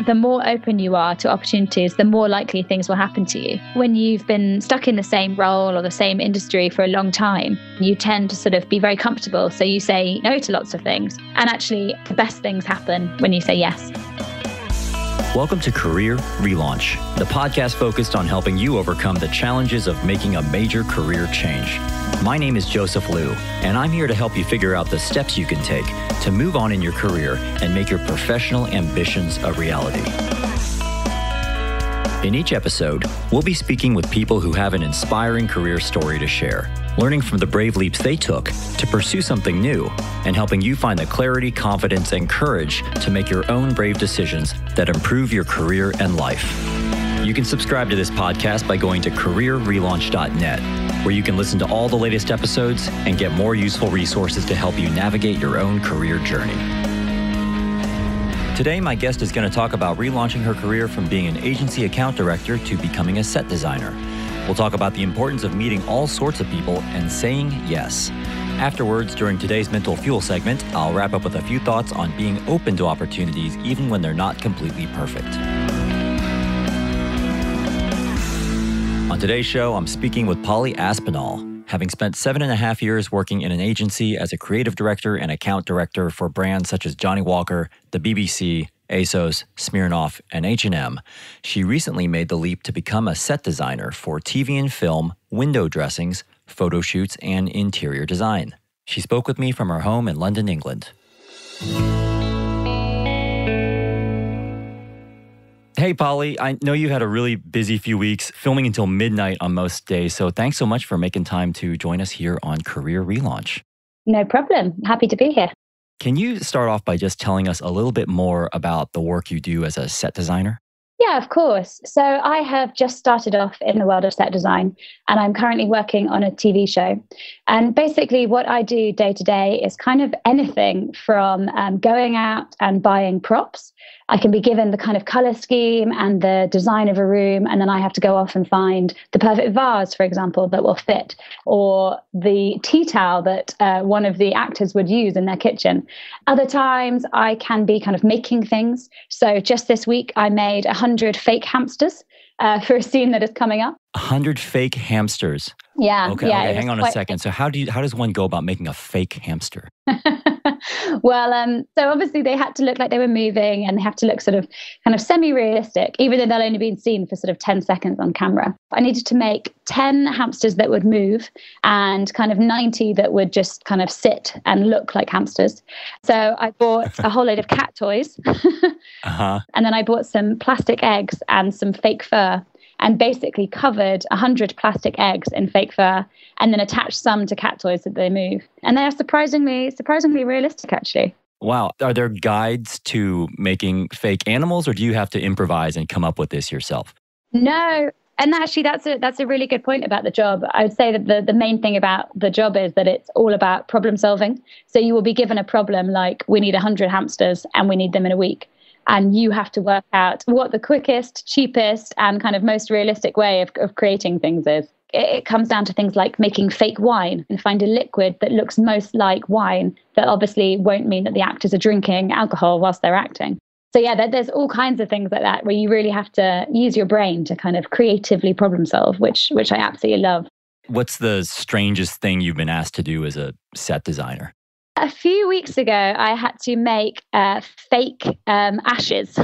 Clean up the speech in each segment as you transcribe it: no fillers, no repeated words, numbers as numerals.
The more open you are to opportunities, the more likely things will happen to you. When you've been stuck in the same role or the same industry for a long time, you tend to sort of be very comfortable. So you say no to lots of things. And actually, the best things happen when you say yes. Welcome to Career Relaunch, the podcast focused on helping you overcome the challenges of making a major career change. My name is Joseph Liu, and I'm here to help you figure out the steps you can take to move on in your career and make your professional ambitions a reality. In each episode, we'll be speaking with people who have an inspiring career story to share, learning from the brave leaps they took to pursue something new, and helping you find the clarity, confidence, and courage to make your own brave decisions that improve your career and life. You can subscribe to this podcast by going to careerrelaunch.net, where you can listen to all the latest episodes and get more useful resources to help you navigate your own career journey. Today, my guest is going to talk about relaunching her career from being an agency account director to becoming a set designer. We'll talk about the importance of meeting all sorts of people and saying yes. Afterwards, during today's Mental Fuel segment, I'll wrap up with a few thoughts on being open to opportunities even when they're not completely perfect. On today's show, I'm speaking with Polly Aspinall. Having spent 7.5 years working in an agency as a creative director and account director for brands such as Johnny Walker, the BBC, ASOS, Smirnoff, and H&M, she recently made the leap to become a set designer for TV and film, window dressings, photo shoots, and interior design. She spoke with me from her home in London, England. Hey, Polly, I know you had a really busy few weeks, filming until midnight on most days, so thanks so much for making time to join us here on Career Relaunch. No problem. Happy to be here. Can you start off by just telling us a little bit more about the work you do as a set designer? Yeah, of course. So I have just started off in the world of set design, and I'm currently working on a TV show. And basically what I do day to day is kind of anything from going out and buying props. I can be given the kind of color scheme and the design of a room, and then I have to go off and find the perfect vase, for example, that will fit, or the tea towel that one of the actors would use in their kitchen. Other times I can be kind of making things. So just this week, I made 100 fake hamsters for a scene that is coming up. 100 fake hamsters. Yeah. Okay, hang on a second. So how does one go about making a fake hamster? Well, so obviously they had to look like they were moving, and they have to look sort of kind of semi-realistic, even though they'll only be seen for sort of 10 seconds on camera. I needed to make 10 hamsters that would move and kind of 90 that would just kind of sit and look like hamsters. So I bought a whole load of cat toys. And then I bought some plastic eggs and some fake fur, and basically covered 100 plastic eggs in fake fur, and then attached some to cat toys that they move. And they are surprisingly realistic, actually. Wow. Are there guides to making fake animals, or do you have to improvise and come up with this yourself? No. And actually, that's a really good point about the job. I would say that the main thing about the job is that it's all about problem solving. So you will be given a problem like, we need 100 hamsters and we need them in a week. And you have to work out what the quickest, cheapest, and kind of most realistic way of creating things is. It comes down to things like making fake wine and find a liquid that looks most like wine that obviously won't mean that the actors are drinking alcohol whilst they're acting. So yeah, there's all kinds of things like that where you really have to use your brain to kind of creatively problem solve, which I absolutely love. What's the strangest thing you've been asked to do as a set designer? A few weeks ago, I had to make fake ashes,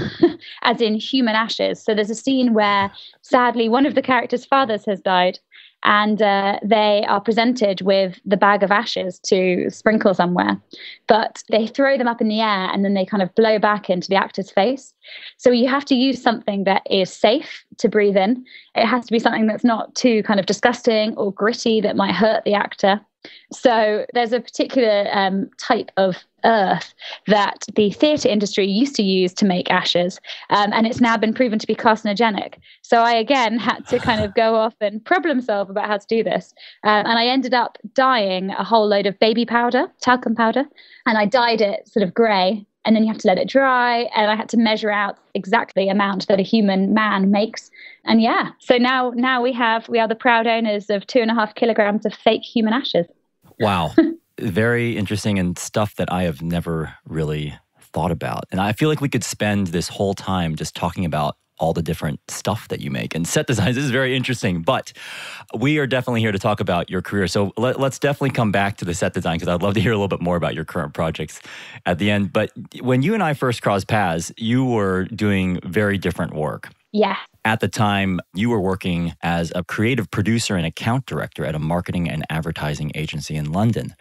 as in human ashes. So there's a scene where, sadly, one of the characters' fathers has died, and they are presented with the bag of ashes to sprinkle somewhere. But they throw them up in the air, and then they kind of blow back into the actor's face. So you have to use something that is safe to breathe in. It has to be something that's not too kind of disgusting or gritty that might hurt the actor. So there's a particular type of earth that the theatre industry used to use to make ashes, and it's now been proven to be carcinogenic. So I, again, had to kind of go off and problem solve about how to do this. And I ended up dyeing a whole load of baby powder, talcum powder, and I dyed it sort of grey. And then you have to let it dry, and I had to measure out exactly the amount that a human man makes. And yeah, so now we are the proud owners of 2.5 kilograms of fake human ashes. Wow. Very interesting, and stuff that I have never really thought about. And I feel like we could spend this whole time just talking about all the different stuff that you make. And set designs is very interesting, but we are definitely here to talk about your career. So let's definitely come back to the set design, because I'd love to hear a little bit more about your current projects at the end. But when you and I first crossed paths, you were doing very different work. Yeah. At the time, you were working as a creative producer and account director at a marketing and advertising agency in London.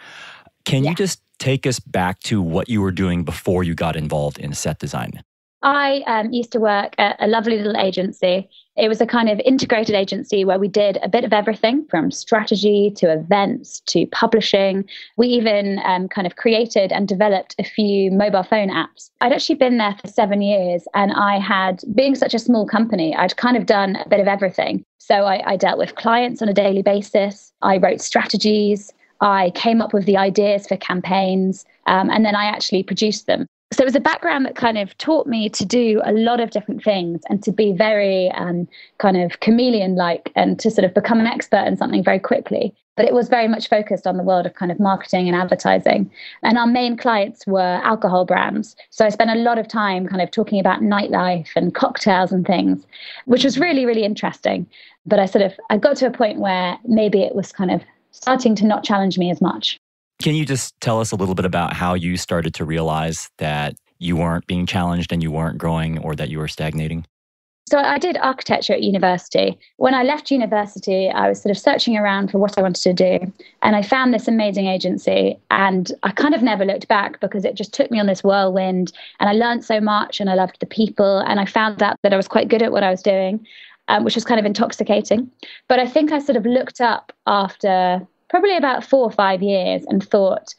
Can you just take us back to what you were doing before you got involved in set design? I used to work at a lovely little agency. It was a kind of integrated agency where we did a bit of everything from strategy to events to publishing. We even kind of created and developed a few mobile phone apps. I'd actually been there for 7 years, and I had, being such a small company, I'd kind of done a bit of everything. So I dealt with clients on a daily basis. I wrote strategies. I came up with the ideas for campaigns, and then I actually produced them. So it was a background that kind of taught me to do a lot of different things and to be very kind of chameleon-like and to sort of become an expert in something very quickly. But it was very much focused on the world of kind of marketing and advertising. And our main clients were alcohol brands. So I spent a lot of time kind of talking about nightlife and cocktails and things, which was really, really interesting. But I got to a point where maybe it was kind of starting to not challenge me as much. Can you just tell us a little bit about how you started to realize that you weren't being challenged and you weren't growing, or that you were stagnating? So I did architecture at university. When I left university, I was sort of searching around for what I wanted to do. And I found this amazing agency, and I kind of never looked back because it just took me on this whirlwind, and I learned so much, and I loved the people, and I found out that I was quite good at what I was doing, which was kind of intoxicating. But I think I sort of looked up after probably about 4 or 5 years and thought,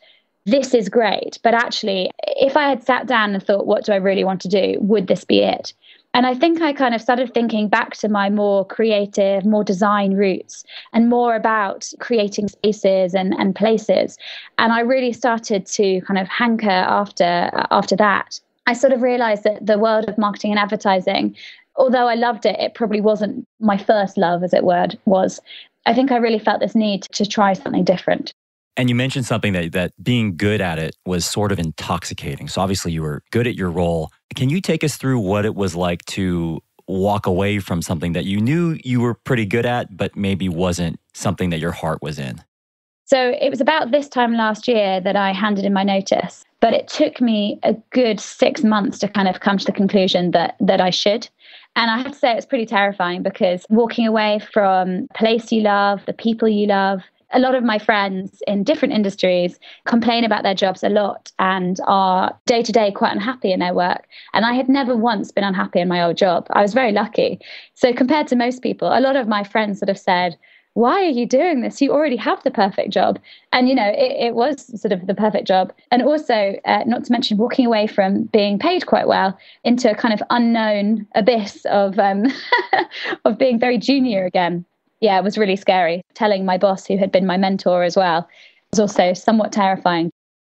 this is great. But actually, if I had sat down and thought, what do I really want to do? Would this be it? And I think I kind of started thinking back to my more creative, more design roots and more about creating spaces and places. And I really started to kind of hanker after that. I sort of realized that the world of marketing and advertising, although I loved it, it probably wasn't my first love, as it was. I think I really felt this need to try something different. And you mentioned something that being good at it was sort of intoxicating. So obviously you were good at your role. Can you take us through what it was like to walk away from something that you knew you were pretty good at, but maybe wasn't something that your heart was in? So it was about this time last year that I handed in my notice. But it took me a good 6 months to kind of come to the conclusion that I should. And I have to say, it was pretty terrifying because walking away from a place you love, the people you love, a lot of my friends in different industries complain about their jobs a lot and are day to day quite unhappy in their work. And I had never once been unhappy in my old job. I was very lucky. So compared to most people, a lot of my friends sort of said, why are you doing this? You already have the perfect job. And, it was sort of the perfect job. And also, not to mention walking away from being paid quite well into a kind of unknown abyss of of being very junior again. Yeah, it was really scary. Telling my boss, who had been my mentor as well, was also somewhat terrifying.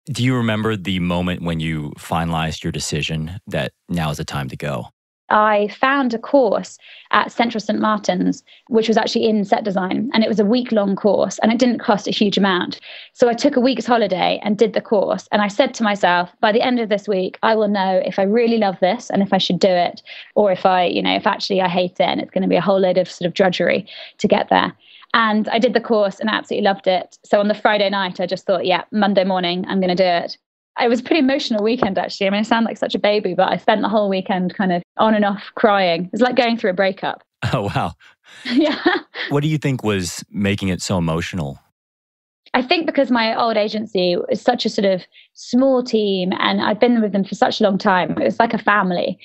Do you remember the moment when you finalized your decision that now is the time to go? I found a course at Central St. Martin's, which was actually in set design, and it was a week-long course, and it didn't cost a huge amount. So I took a week's holiday and did the course, and I said to myself, by the end of this week, I will know if I really love this and if I should do it, or if if actually I hate it and it's going to be a whole load of sort of drudgery to get there. And I did the course and absolutely loved it. So on the Friday night, I just thought, Monday morning, I'm going to do it. It was a pretty emotional weekend, actually. I mean, I sound like such a baby, but I spent the whole weekend kind of on and off crying. It was like going through a breakup. Oh, wow. Yeah. What do you think was making it so emotional? I think because my old agency was such a sort of small team and I've been with them for such a long time. It was like a family.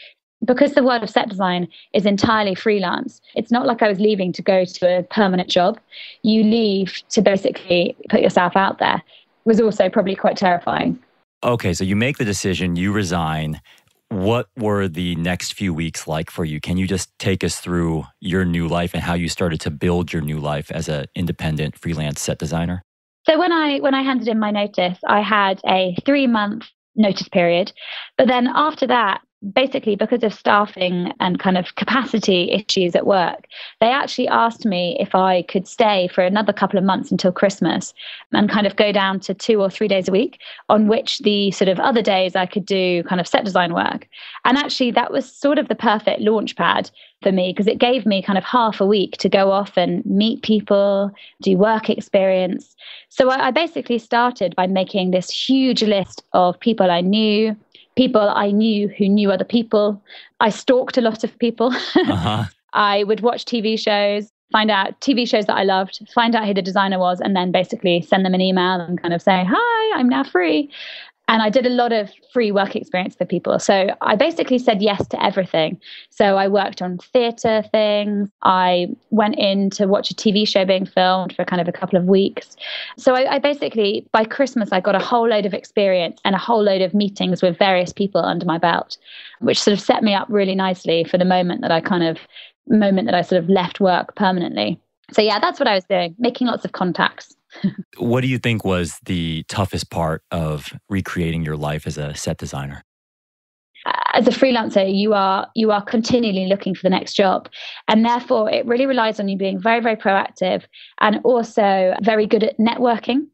Because the world of set design is entirely freelance, it's not like I was leaving to go to a permanent job. You leave to basically put yourself out there. It was also probably quite terrifying. Okay, so you make the decision, you resign. What were the next few weeks like for you? Can you just take us through your new life and how you started to build your new life as an independent freelance set designer? So when I handed in my notice, I had a 3-month notice period. But then after that, basically because of staffing and kind of capacity issues at work, they actually asked me if I could stay for another couple of months until Christmas and kind of go down to 2 or 3 days a week, on which the sort of other days I could do kind of set design work. And actually that was sort of the perfect launch pad for me, because it gave me kind of half a week to go off and meet people, do work experience. So I basically started by making this huge list of people I knew who knew other people. I stalked a lot of people. Uh-huh. I would watch TV shows, find out TV shows that I loved, find out who the designer was, and then basically send them an email and kind of say, hi, I'm now free. And I did a lot of free work experience for people. So I basically said yes to everything. So I worked on theatre things. I went in to watch a TV show being filmed for kind of a couple of weeks. So I basically, by Christmas, I got a whole load of experience and a whole load of meetings with various people under my belt, which sort of set me up really nicely for the moment that I sort of left work permanently. So yeah, that's what I was doing, making lots of contacts. What do you think was the toughest part of recreating your life as a set designer? As a freelancer, you are continually looking for the next job. And therefore, it really relies on you being very, very proactive and also very good at networking.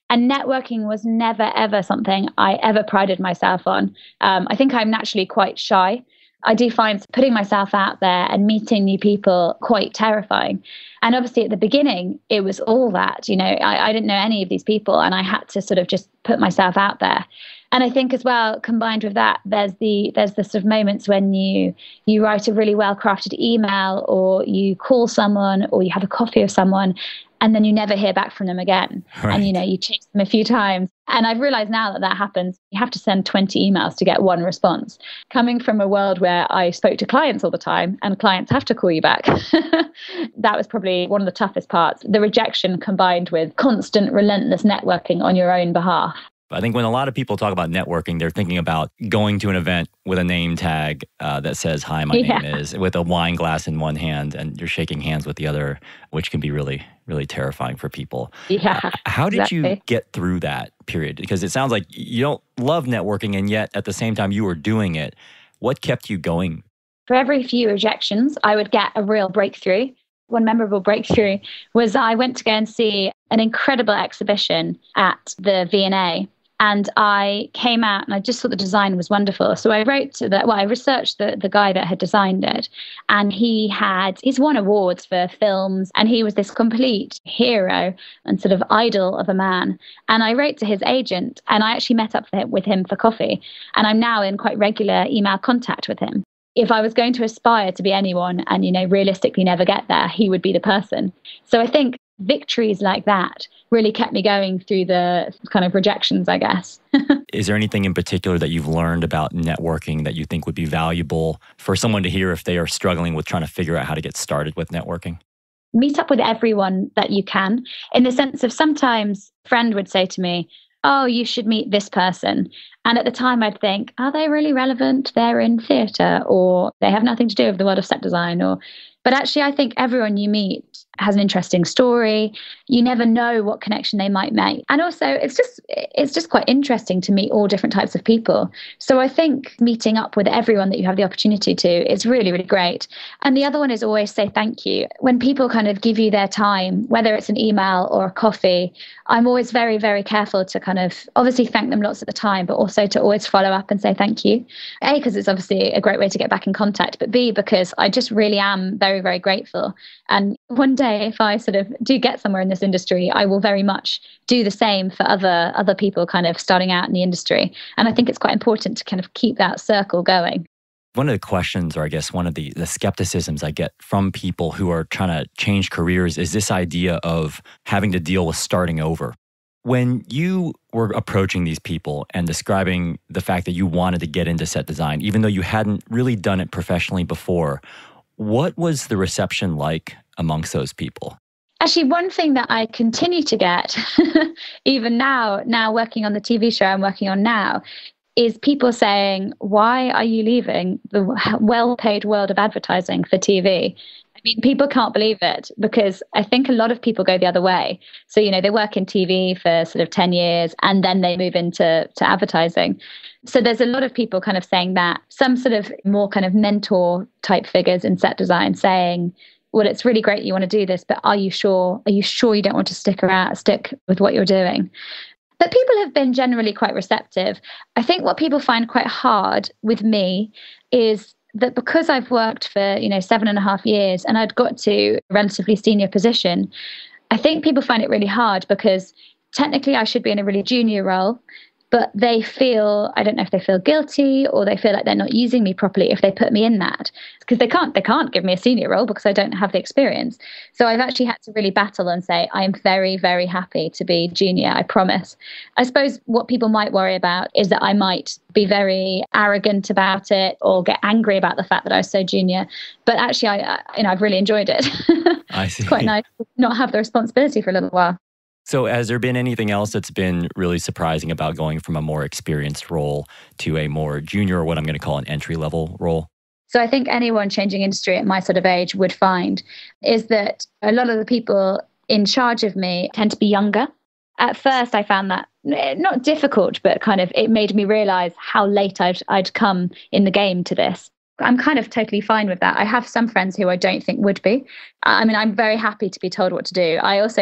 And networking was never, ever something I ever prided myself on. I think I'm naturally quite shy. I do find putting myself out there and meeting new people quite terrifying. And obviously at the beginning, it was all that, I didn't know any of these people and I had to sort of just put myself out there. And I think as well, combined with that, there's the sort of moments when you write a really well-crafted email, or you call someone, or you have a coffee with someone, and then you never hear back from them again. Right. And, you chase them a few times. And I've realized now that happens. You have to send 20 emails to get one response. Coming from a world where I spoke to clients all the time and clients have to call you back, that was probably one of the toughest parts. The rejection combined with constant, relentless networking on your own behalf. I think when a lot of people talk about networking, they're thinking about going to an event with a name tag that says, hi, my name is, with a wine glass in one hand and you're shaking hands with the other, which can be really, really terrifying for people. Yeah. How did you get through that period? Because it sounds like you don't love networking, and yet at the same time you were doing it. What kept you going? For every few rejections, I would get a real breakthrough. One memorable breakthrough was I went to go and see an incredible exhibition at the V&A. And I came out and I just thought the design was wonderful. So I I researched the guy that had designed it. And he's won awards for films. And he was this complete hero and sort of idol of a man. And I wrote to his agent and I actually met up with him for coffee. And I'm now in quite regular email contact with him. If I was going to aspire to be anyone and, realistically never get there, he would be the person. So I think victories like that really kept me going through the kind of rejections, I guess. Is there anything in particular that you've learned about networking that you think would be valuable for someone to hear if they are struggling with trying to figure out how to get started with networking? Meet up with everyone that you can, in the sense of sometimes a friend would say to me, oh, you should meet this person. And at the time I'd think, are they really relevant? They're in theatre, or they have nothing to do with the world of set design. But actually, I think everyone you meet has an interesting story. You never know what connection they might make. And also, it's just quite interesting to meet all different types of people. So I think meeting up with everyone that you have the opportunity to is really, really great. And the other one is always say thank you. When people kind of give you their time, whether it's an email or a coffee, I'm always very, very careful to kind of obviously thank them lots at the time, but also to always follow up and say thank you. A, because it's obviously a great way to get back in contact, but B, because I just really am very, very grateful. And one day, if I sort of do get somewhere in this industry, I will very much do the same for other people kind of starting out in the industry. And I think it's quite important to kind of keep that circle going. One of the questions, or I guess one of the skepticisms I get from people who are trying to change careers is this idea of having to deal with starting over. When you were approaching these people and describing the fact that you wanted to get into set design, even though you hadn't really done it professionally before, what was the reception like amongst those people? Actually, one thing that I continue to get, even now working on the TV show I'm working on now, is people saying, why are you leaving the well-paid world of advertising for TV? mean, people can't believe it because I think a lot of people go the other way. So, they work in TV for sort of 10 years and then they move into advertising. So there's a lot of people kind of saying that, some sort of more kind of mentor type figures in set design saying, well, it's really great you want to do this, but are you sure? Are you sure you don't want to stick with what you're doing? But people have been generally quite receptive. I think what people find quite hard with me is that because I've worked for, 7.5 years and I'd got to a relatively senior position, I think people find it really hard because technically I should be in a really junior role, but they feel, I don't know if they feel guilty or they feel like they're not using me properly if they put me in that, because they can't give me a senior role because I don't have the experience. So I've actually had to really battle and say, I am very, very happy to be junior, I promise. I suppose what people might worry about is that I might be very arrogant about it or get angry about the fact that I was so junior. But actually, I've really enjoyed it. I see. It's quite nice to not have the responsibility for a little while. So has there been anything else that's been really surprising about going from a more experienced role to a more junior, or what I'm going to call an entry-level role? So I think anyone changing industry at my sort of age would find is that a lot of the people in charge of me tend to be younger. At first, I found that not difficult, but kind of it made me realize how late I'd come in the game to this. I'm kind of totally fine with that. I have some friends who I don't think would be. I mean, I'm very happy to be told what to do. I also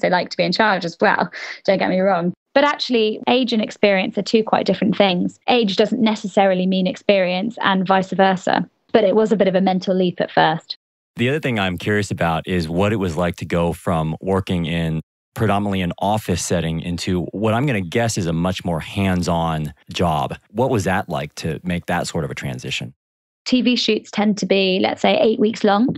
like to be in charge as well. Don't get me wrong. But actually, age and experience are two quite different things. Age doesn't necessarily mean experience and vice versa. But it was a bit of a mental leap at first. The other thing I'm curious about is what it was like to go from working in predominantly an office setting into what I'm going to guess is a much more hands-on job. What was that like to make that sort of a transition? TV shoots tend to be, let's say, 8 weeks long.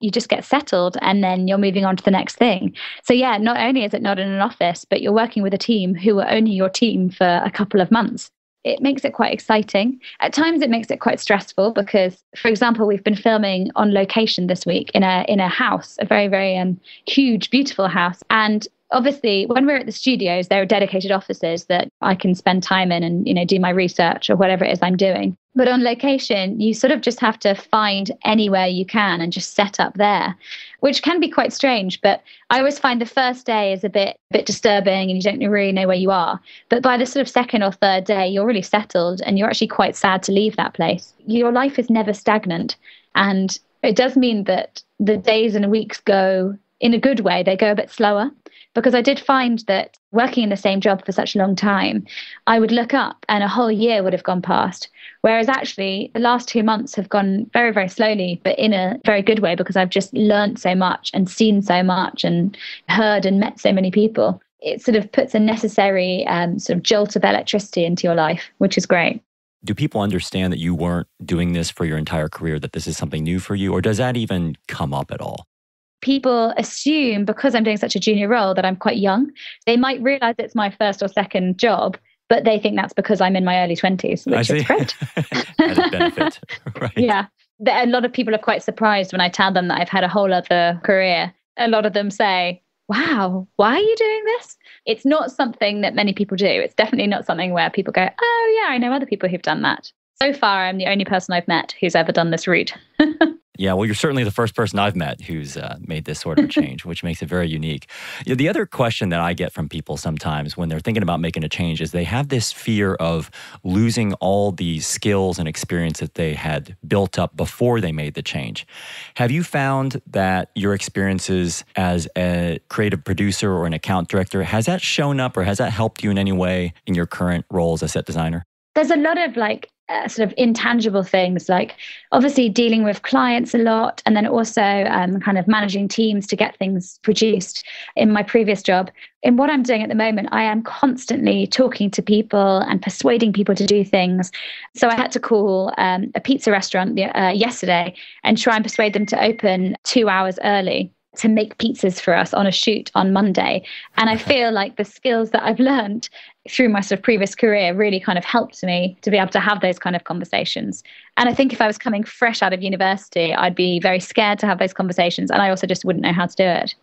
You just get settled and then you're moving on to the next thing. So yeah, not only is it not in an office, but you're working with a team who are only your team for a couple of months. It makes it quite exciting. At times it makes it quite stressful because, for example, we've been filming on location this week in a house, a very, very huge, beautiful house. And obviously, when we're at the studios, there are dedicated offices that I can spend time in and, do my research or whatever it is I'm doing. But on location, you sort of just have to find anywhere you can and just set up there, which can be quite strange. But I always find the first day is a bit disturbing and you don't really know where you are. But by the sort of second or third day, you're really settled and you're actually quite sad to leave that place. Your life is never stagnant. And it does mean that the days and weeks go in a good way. They go a bit slower. Because I did find that working in the same job for such a long time, I would look up and a whole year would have gone past. Whereas actually the last 2 months have gone very, very slowly, but in a very good way because I've just learned so much and seen so much and heard and met so many people. It sort of puts a necessary sort of jolt of electricity into your life, which is great. Do people understand that you weren't doing this for your entire career, that this is something new for you, or does that even come up at all? People assume because I'm doing such a junior role that I'm quite young. They might realize it's my first or second job, but they think that's because I'm in my early 20s, which is great. Added benefit, right? Yeah. A lot of people are quite surprised when I tell them that I've had a whole other career. A lot of them say, wow, why are you doing this? It's not something that many people do. It's definitely not something where people go, oh yeah, I know other people who've done that. So far, I'm the only person I've met who's ever done this route. Yeah, well, you're certainly the first person I've met who's made this sort of a change, which makes it very unique. The other question that I get from people sometimes when they're thinking about making a change is they have this fear of losing all these skills and experience that they had built up before they made the change. Have you found that your experiences as a creative producer or an account director, has that shown up or has that helped you in any way in your current role as a set designer? There's a lot of sort of intangible things, like obviously dealing with clients a lot, and then also kind of managing teams to get things produced in my previous job. In what I'm doing at the moment, I am constantly talking to people and persuading people to do things. So I had to call a pizza restaurant yesterday and try and persuade them to open 2 hours early to make pizzas for us on a shoot on Monday. And I feel like the skills that I've learned through my sort of previous career really kind of helped me to be able to have those kind of conversations. And I think if I was coming fresh out of university, I'd be very scared to have those conversations. And I also just wouldn't know how to do it.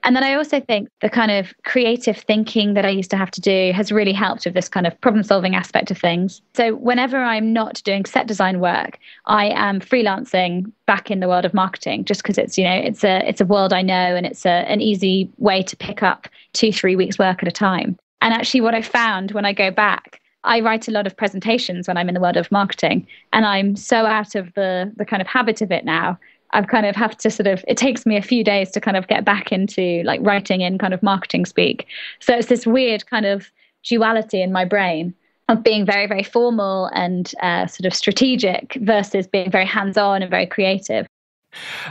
And then I also think the kind of creative thinking that I used to have to do has really helped with this kind of problem solving aspect of things. So whenever I'm not doing set design work, I am freelancing back in the world of marketing, just because it's, it's a world I know, and it's an easy way to pick up 2-3 weeks work at a time. And actually what I found when I go back, I write a lot of presentations when I'm in the world of marketing, and I'm so out of the kind of habit of it now. I've kind of have to it takes me a few days to kind of get back into like writing in kind of marketing speak. So it's this weird kind of duality in my brain of being very, very formal and sort of strategic versus being very hands-on and very creative.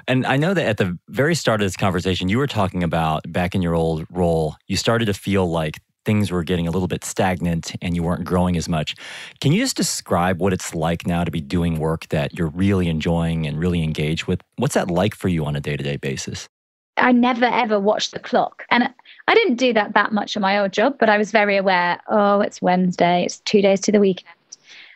And I know that at the very start of this conversation, you were talking about back in your old role, you started to feel like things were getting a little bit stagnant and you weren't growing as much. Can you just describe what it's like now to be doing work that you're really enjoying and really engaged with? What's that like for you on a day-to-day basis? I never, ever watched the clock. And I didn't do that much in my old job, but I was very aware, it's Wednesday, it's 2 days to the weekend.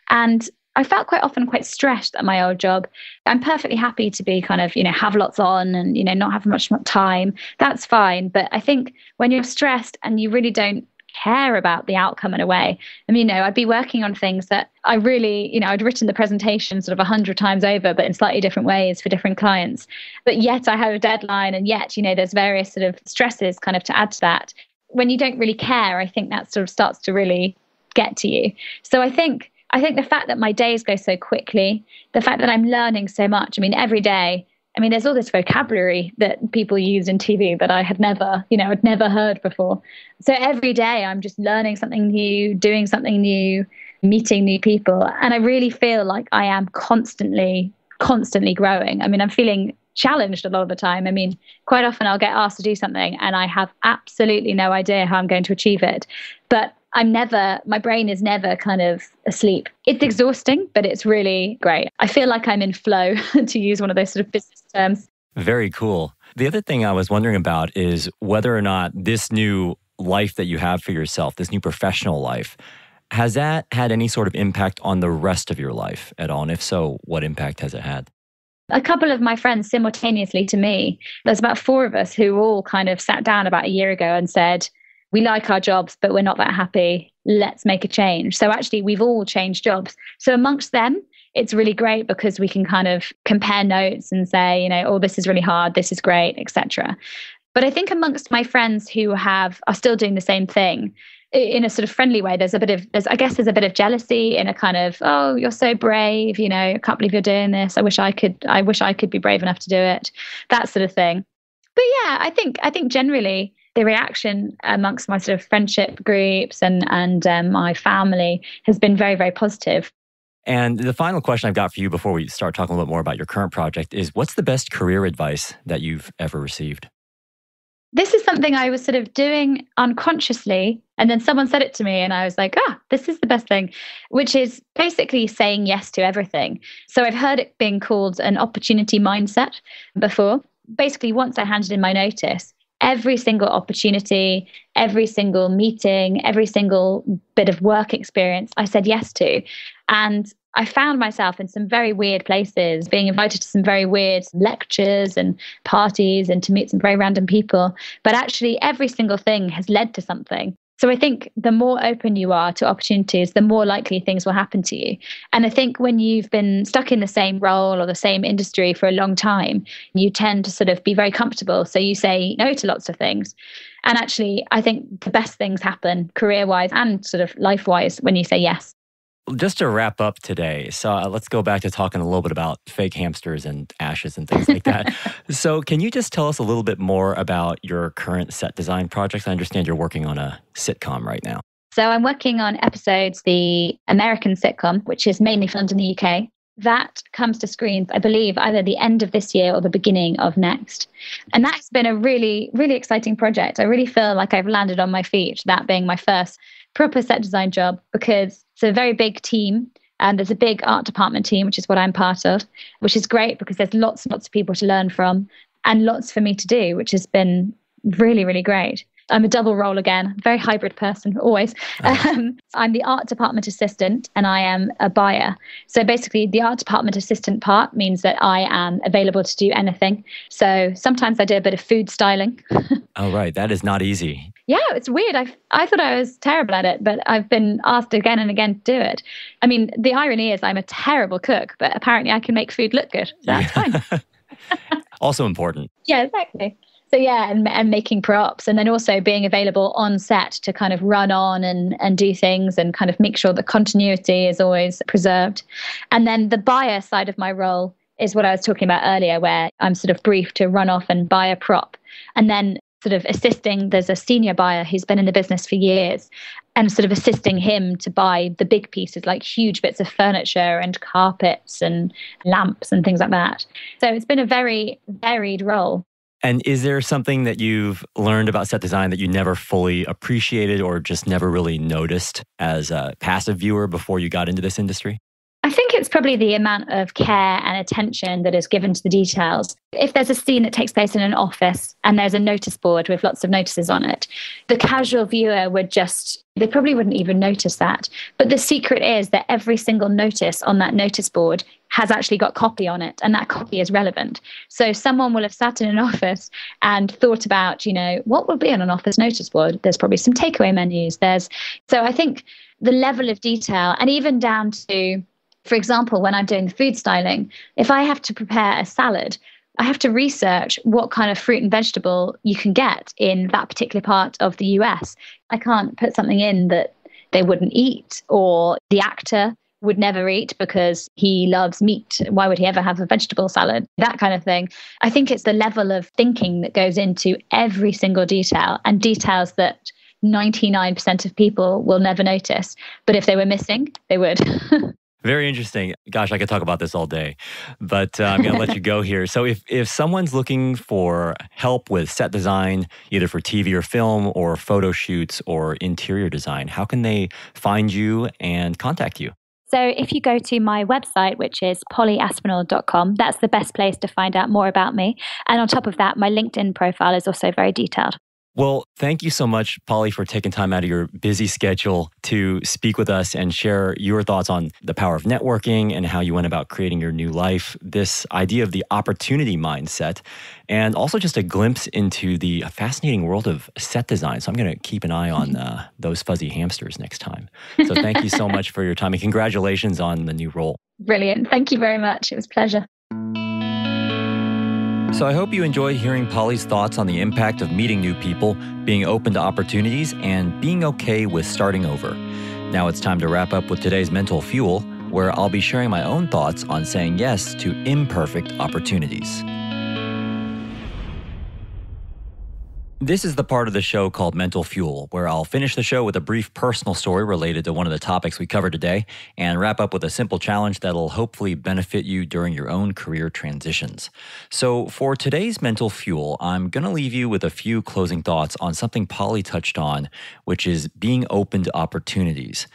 And I felt quite often quite stressed at my old job. I'm perfectly happy to be kind of, have lots on and, not have much time. That's fine. But I think when you're stressed and you really don't care about the outcome in a way. I'd be working on things that I really, I'd written the presentation sort of 100 times over, but in slightly different ways for different clients. But yet I have a deadline, and yet, there's various sort of stresses kind of to add to that. When you don't really care, I think that sort of starts to really get to you. So I think the fact that my days go so quickly, the fact that I'm learning so much, every day, there's all this vocabulary that people use in TV that I had never, I'd never heard before. So every day I'm just learning something new, doing something new, meeting new people. And I really feel like I am constantly growing. I'm feeling challenged a lot of the time. Quite often I'll get asked to do something and I have absolutely no idea how I'm going to achieve it. But my brain is never kind of asleep. It's exhausting, but it's really great. I feel like I'm in flow, to use one of those sort of business terms. Very cool. The other thing I was wondering about is whether or not this new life that you have for yourself, this new professional life, has that had any sort of impact on the rest of your life at all? And if so, what impact has it had? A couple of my friends simultaneously to me, there's about 4 of us who all kind of sat down about a year ago and said, we like our jobs, but we're not that happy. Let's make a change. So actually, we've all changed jobs. So amongst them, it's really great because we can kind of compare notes and say, this is really hard, this is great, etc. But I think amongst my friends who are still doing the same thing, in a sort of friendly way, there's a bit of jealousy in a kind of, oh, you're so brave, I can't believe you're doing this. I wish I could be brave enough to do it. That sort of thing. But yeah, I think generally the reaction amongst my sort of friendship groups and my family has been very, very positive. And the final question I've got for you before we start talking a little bit more about your current project is, what's the best career advice that you've ever received? This is something I was sort of doing unconsciously, and then someone said it to me and I was like, this is the best thing, which is basically saying yes to everything. So I've heard it being called an opportunity mindset before. Basically, once I handed in my notice, every single opportunity, every single meeting, every single bit of work experience, I said yes to. And I found myself in some very weird places, being invited to some very weird lectures and parties and to meet some very random people. But actually, every single thing has led to something. So I think the more open you are to opportunities, the more likely things will happen to you. And I think when you've been stuck in the same role or the same industry for a long time, you tend to sort of be very comfortable. So you say no to lots of things. And actually, I think the best things happen career-wise and sort of life-wise when you say yes. Just to wrap up today, so let's go back to talking a little bit about fake hamsters and ashes and things like that. So can you just tell us a little bit more about your current set design projects? I understand you're working on a sitcom right now. So I'm working on episodes, the American sitcom, which is mainly filmed in the UK. That comes to screens, I believe, either the end of this year or the beginning of next. And that's been a really, really exciting project. I really feel like I've landed on my feet, that being my first proper set design job, because it's a very big team. And there's a big art department team, which is what I'm part of, which is great because there's lots and lots of people to learn from and lots for me to do, which has been really, really great. I'm a double role again, very hybrid person, always. I'm the art department assistant and I am a buyer. So basically, the art department assistant part means that I am available to do anything. So sometimes I do a bit of food styling. Oh, right. That is not easy. Yeah, it's weird. I thought I was terrible at it, but I've been asked again and again to do it. I mean, the irony is I'm a terrible cook, but apparently I can make food look good. That's fine. Also important. Yeah, exactly. So yeah, and making props, and then also being available on set to kind of run on and do things and kind of make sure that continuity is always preserved. And then the buyer side of my role is what I was talking about earlier, where I'm sort of briefed to run off and buy a prop. And then sort of assisting, there's a senior buyer who's been in the business for years, and sort of assisting him to buy the big pieces, like huge bits of furniture and carpets and lamps and things like that. So it's been a very varied role. And is there something that you've learned about set design that you never fully appreciated or just never really noticed as a passive viewer before you got into this industry? I think it's probably the amount of care and attention that is given to the details. If there's a scene that takes place in an office and there's a notice board with lots of notices on it, the casual viewer they probably wouldn't even notice that. But the secret is that every single notice on that notice board has actually got copy on it, and that copy is relevant. So someone will have sat in an office and thought about, what will be on an office notice board? There's probably some takeaway menus. So I think the level of detail, and even down to, for example, when I'm doing the food styling, if I have to prepare a salad, I have to research what kind of fruit and vegetable you can get in that particular part of the US. I can't put something in that they wouldn't eat, or the actor would never eat because he loves meat. Why would he ever have a vegetable salad? That kind of thing. I think it's the level of thinking that goes into every single detail, and details that 99% of people will never notice. But if they were missing, they would. Very interesting. Gosh, I could talk about this all day, but I'm going to let you go here. So if someone's looking for help with set design, either for TV or film or photo shoots or interior design, how can they find you and contact you? So if you go to my website, which is pollyaspinall.com, that's the best place to find out more about me. And on top of that, my LinkedIn profile is also very detailed. Well, thank you so much, Polly, for taking time out of your busy schedule to speak with us and share your thoughts on the power of networking and how you went about creating your new life, this idea of the opportunity mindset, and also just a glimpse into the fascinating world of set design. So I'm going to keep an eye on those fuzzy hamsters next time. So thank you so much for your time, and congratulations on the new role. Brilliant. Thank you very much. It was a pleasure. So I hope you enjoyed hearing Polly's thoughts on the impact of meeting new people, being open to opportunities, and being okay with starting over. Now it's time to wrap up with today's Mental Fuel, where I'll be sharing my own thoughts on saying yes to imperfect opportunities. This is the part of the show called Mental Fuel, where I'll finish the show with a brief personal story related to one of the topics we covered today and wrap up with a simple challenge that'll hopefully benefit you during your own career transitions. So for today's Mental Fuel, I'm going to leave you with a few closing thoughts on something Polly touched on, which is being open to opportunities.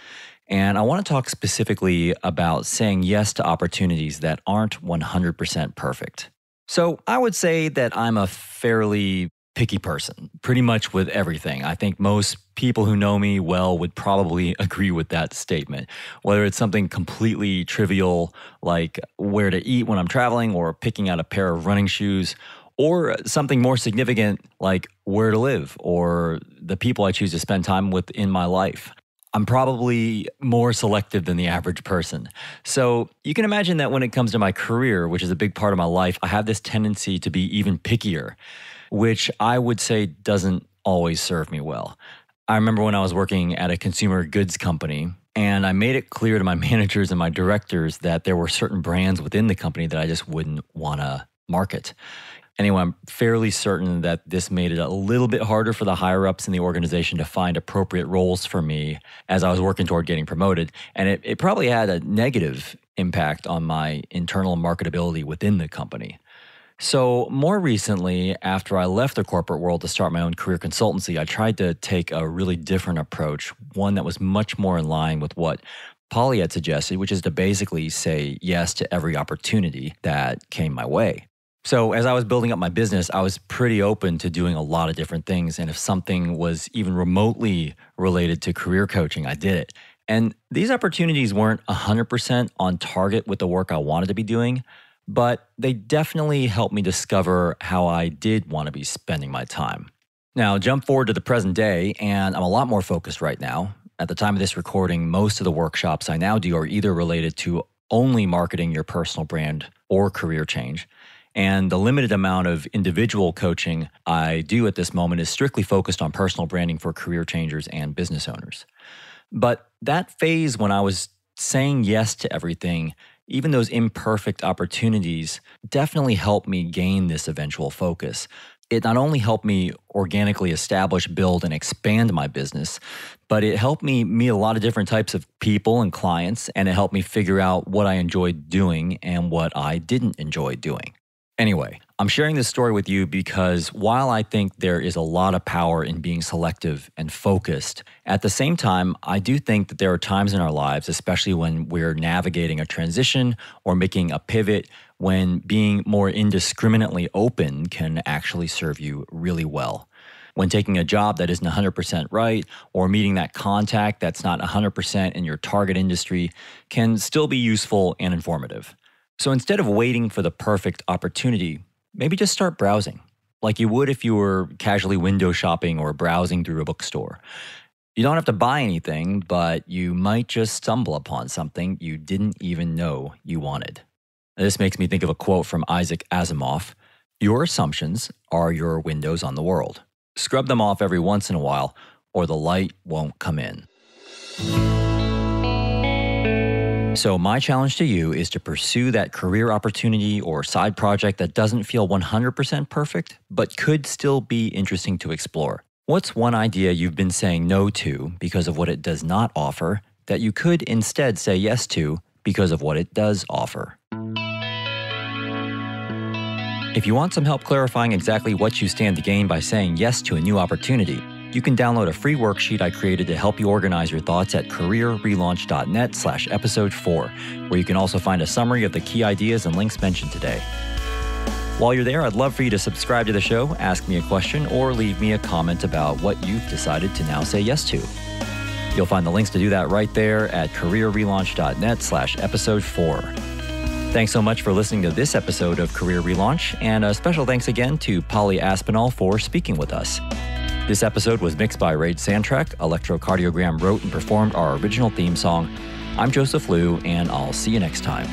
And I want to talk specifically about saying yes to opportunities that aren't 100% perfect. So I would say that I'm a fairly picky person, pretty much with everything. I think most people who know me well would probably agree with that statement. Whether it's something completely trivial like where to eat when I'm traveling or picking out a pair of running shoes, or something more significant like where to live or the people I choose to spend time with in my life. I'm probably more selective than the average person. So you can imagine that when it comes to my career, which is a big part of my life, I have this tendency to be even pickier, which I would say doesn't always serve me well. I remember when I was working at a consumer goods company, and I made it clear to my managers and my directors that there were certain brands within the company that I just wouldn't want to market. Anyway, I'm fairly certain that this made it a little bit harder for the higher-ups in the organization to find appropriate roles for me as I was working toward getting promoted. And it probably had a negative impact on my internal marketability within the company. So more recently, after I left the corporate world to start my own career consultancy, I tried to take a really different approach, one that was much more in line with what Polly had suggested, which is to basically say yes to every opportunity that came my way. So as I was building up my business, I was pretty open to doing a lot of different things. And if something was even remotely related to career coaching, I did it. And these opportunities weren't 100% on target with the work I wanted to be doing, but they definitely helped me discover how I did want to be spending my time. Now, jump forward to the present day, and I'm a lot more focused right now. At the time of this recording, most of the workshops I now do are either related to only marketing your personal brand or career change. And the limited amount of individual coaching I do at this moment is strictly focused on personal branding for career changers and business owners. But that phase when I was saying yes to everything, even those imperfect opportunities, definitely helped me gain this eventual focus. It not only helped me organically establish, build, and expand my business, but it helped me meet a lot of different types of people and clients, and it helped me figure out what I enjoyed doing and what I didn't enjoy doing. Anyway, I'm sharing this story with you because while I think there is a lot of power in being selective and focused, at the same time, I do think that there are times in our lives, especially when we're navigating a transition or making a pivot, when being more indiscriminately open can actually serve you really well. When taking a job that isn't 100% right or meeting that contact that's not 100% in your target industry can still be useful and informative. So instead of waiting for the perfect opportunity, maybe just start browsing, like you would if you were casually window shopping or browsing through a bookstore. You don't have to buy anything, but you might just stumble upon something you didn't even know you wanted. This makes me think of a quote from Isaac Asimov. Your assumptions are your windows on the world. Scrub them off every once in a while, or the light won't come in. So my challenge to you is to pursue that career opportunity or side project that doesn't feel 100% perfect, but could still be interesting to explore. What's one idea you've been saying no to because of what it does not offer that you could instead say yes to because of what it does offer? If you want some help clarifying exactly what you stand to gain by saying yes to a new opportunity, you can download a free worksheet I created to help you organize your thoughts at careerrelaunch.net/episode 4, where you can also find a summary of the key ideas and links mentioned today. While you're there, I'd love for you to subscribe to the show, ask me a question, or leave me a comment about what you've decided to now say yes to. You'll find the links to do that right there at careerrelaunch.net/episode 4. Thanks so much for listening to this episode of Career Relaunch, and a special thanks again to Polly Aspinall for speaking with us. This episode was mixed by Raid Sandtrack. Electrocardiogram wrote and performed our original theme song. I'm Joseph Liu, and I'll see you next time.